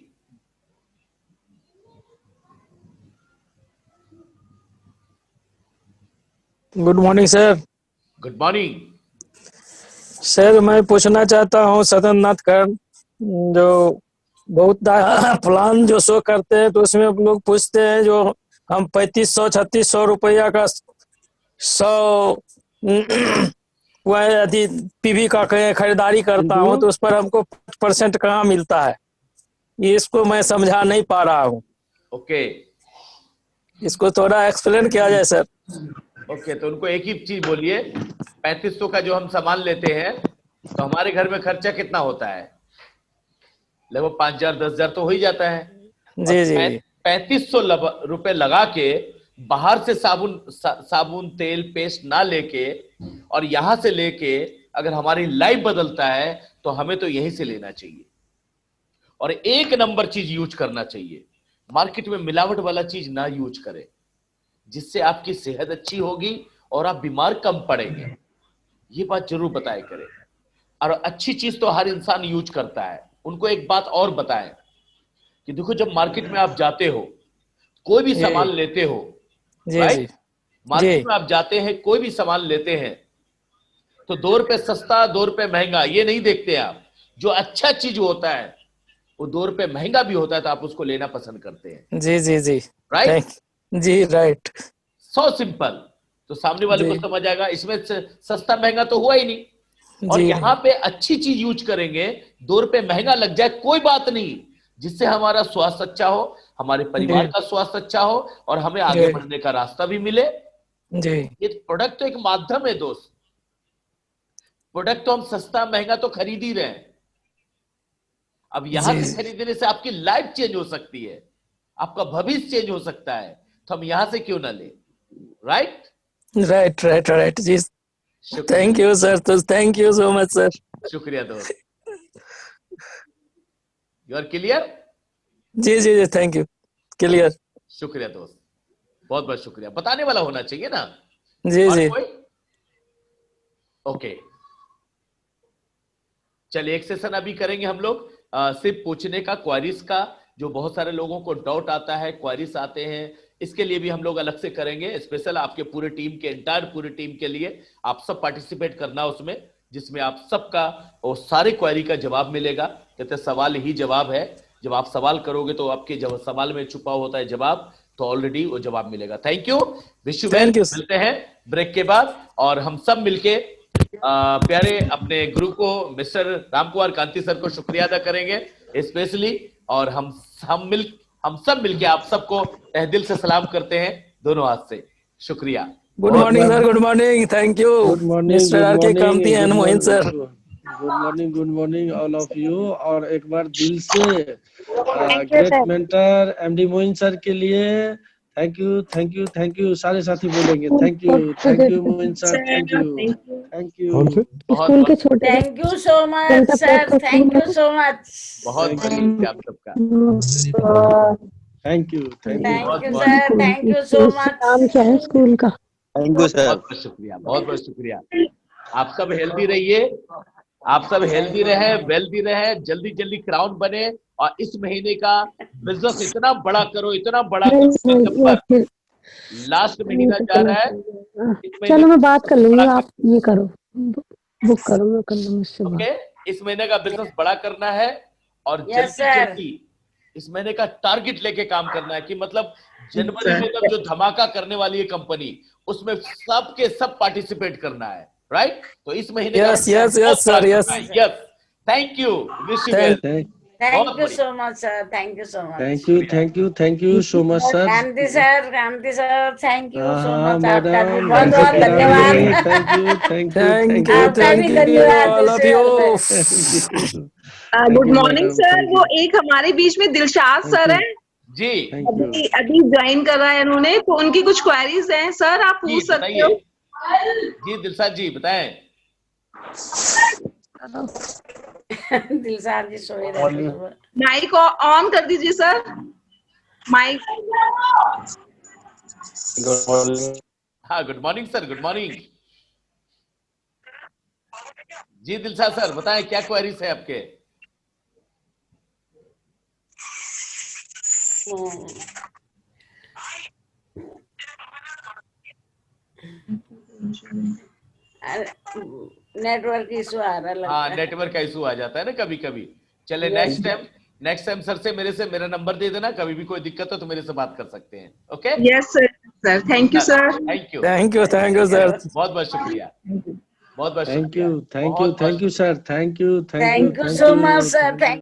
Good morning sir. Good morning sir, मैं पूछना चाहता हूँ सदन नाथ कर, जो बहुत प्लान जो शो करते हैं, तो उसमें लोग पूछते हैं जो हम 3500-3600 रुपया का 100 पीवी का खरीदारी करता हूँ, तो उस पर हमको 5% कहाँ मिलता है? ये इसको मैं समझा नहीं पा रहा हूँ। ओके, इसको थोड़ा एक्सप्लेन किया जाए सर। ओके, तो उनको एक ही चीज बोलिए, 3500 का जो हम सामान लेते हैं, तो हमारे घर में खर्चा कितना होता है? लगभग 5000-10,000 तो हो ही जाता है। जी जी। 3500 रुपए लगा के बाहर से साबुन तेल पेस्ट ना लेके, और यहां से लेके अगर हमारी लाइफ बदलता है, तो हमें तो यहीं से लेना चाहिए। और एक नंबर चीज यूज करना चाहिए। मार्केट में मिलावट वाला चीज ना यूज करें, जिससे आपकी सेहत अच्छी होगी और आप बीमार कम पड़ेंगे। ये बात जरूर बताया करें। और अच्छी चीज तो हर इंसान यूज करता है। उनको एक बात और बताएं कि देखो, जब मार्केट में आप जाते हो, कोई भी सामान लेते हो, राइट, मार्केट में आप जाते हैं, कोई भी सामान लेते हैं, तो 2 रुपए सस्ता 2 रुपए महंगा ये नहीं देखते आप। जो अच्छा चीज होता है वो 2 रुपए महंगा भी होता है तो आप उसको लेना पसंद करते हैं। जी जी जी, राइट जी, राइट। So simple. तो सामने वाले को समझ आएगा, इसमें सस्ता महंगा तो हुआ ही नहीं। और यहाँ पे अच्छी चीज यूज करेंगे, 2 रुपए महंगा लग जाए कोई बात नहीं, जिससे हमारा स्वास्थ्य अच्छा हो, हमारे परिवार का स्वास्थ्य अच्छा हो और हमें आगे बढ़ने का रास्ता भी मिले। ये प्रोडक्ट तो एक माध्यम है दोस्त। प्रोडक्ट तो हम सस्ता महंगा तो खरीद ही रहे हैं। अब यहां से खरीदने से आपकी लाइफ चेंज हो सकती है, आपका भविष्य चेंज हो सकता है, तो हम यहां से क्यों ना ले। राइट राइट राइट राइट जी। थैंक यू सर, तो thank you so much sir. शुक्रिया दोस्त। You are clear? जी जी जी, थैंक यू, क्लियर। शुक्रिया दोस्त, बहुत बहुत शुक्रिया। बताने वाला होना चाहिए ना। जी जी। ओके, चलिए एक सेशन अभी करेंगे हम लोग सिर्फ पूछने का, क्वेरीज का। जो बहुत सारे लोगों को डाउट आता है, क्वेरीज आते हैं, इसके लिए भी हम लोग अलग से करेंगे स्पेशल आपके पूरे टीम के, एंटायर पूरी टीम के लिए। आप सब पार्टिसिपेट करना उसमें, जिसमें आप सबका और सारे क्वेरी का जवाब मिलेगा। कहते सवाल ही जवाब है। जब आप सवाल करोगे तो आपके जब सवाल में छुपा होता है जवाब, तो ऑलरेडी वो जवाब मिलेगा। Thank you, wish you well. मिलते हैं ब्रेक के बाद और हम सब मिलके प्यारे अपने गुरु को मिस्टर रामकुमार कांति सर को शुक्रिया अदा करेंगे स्पेशली। और हम सब मिलके आप सबको तहे दिल से सलाम करते हैं दोनों हाथ से। शुक्रिया। Good morning sir, good morning, thank you mister R K Kanti and Mohit sir. Good morning all of you. और एक बार दिल से great mentor MD Moin sir के लिए thank you thank you thank you. सारे साथी बोलेंगे thank you Moin sir, thank you thank you. School के छोटे, thank you so much sir, thank you so much. बहुत बढ़िया आप सबका thank you sir, thank you so much. नाम क्या है स्कूल का? थैंक यू सर, बहुत शुक्रिया, बहुत बहुत शुक्रिया। आप सब हेल्दी रहिए, आप सब हेल्दी रहे, वेल्दी रहे, जल्दी जल्दी क्राउन बने और इस महीने का बिजनेस इतना बड़ा करो, इतना बड़ा करो। लास्ट महीना जा रहा है। चलो मैं बात कर लूंगी, आप ये करो, बुक करो, मैं कर लूंगी मुझसे। ओके, इस महीने का बिजनेस बड़ा करना है और जल्दी इस महीने का टारगेट लेके काम करना है कि मतलब जनवरी में तक जो धमाका करने वाली है कंपनी, उसमें सबके सब पार्टिसिपेट करना है। राइट, तो इस महीने yes sir, yes. Thank you, wish you well. Thank you so much sir, thank you so much. Thank you so much sir. Gandhi sir, thank you so much. आपका भी मैडम, बहुत बहुत धन्यवाद। Thank you all of you. Good morning sir. वो एक हमारे बीच में Dilshad sir है जी, अभी ज्वाइन कर रहा है उन्होंने, तो उनकी कुछ क्वेरीज हैं सर, आप पूछ सकते हो। जी दिलशाद जी बताएं। दिलशाद जी सोए रहे। माइक ऑन कर दीजिए सर, माइक। Good morning. हाँ, good morning sir, good morning. जी दिलशाद सर बताएं, क्या क्वेरीज है आपके? नेटवर्क इशू आ रहा है। हाँ, नेटवर्क का इशू आ जाता है ना कभी कभी। चले नेक्स्ट टाइम सर से मेरा नंबर दे देना, कभी भी कोई दिक्कत हो तो मेरे से बात कर सकते हैं। Okay, yes sir, thank you sir. Thank you sir, बहुत बहुत शुक्रिया, बहुत बहुत thank you sir, thank you so much sir, thank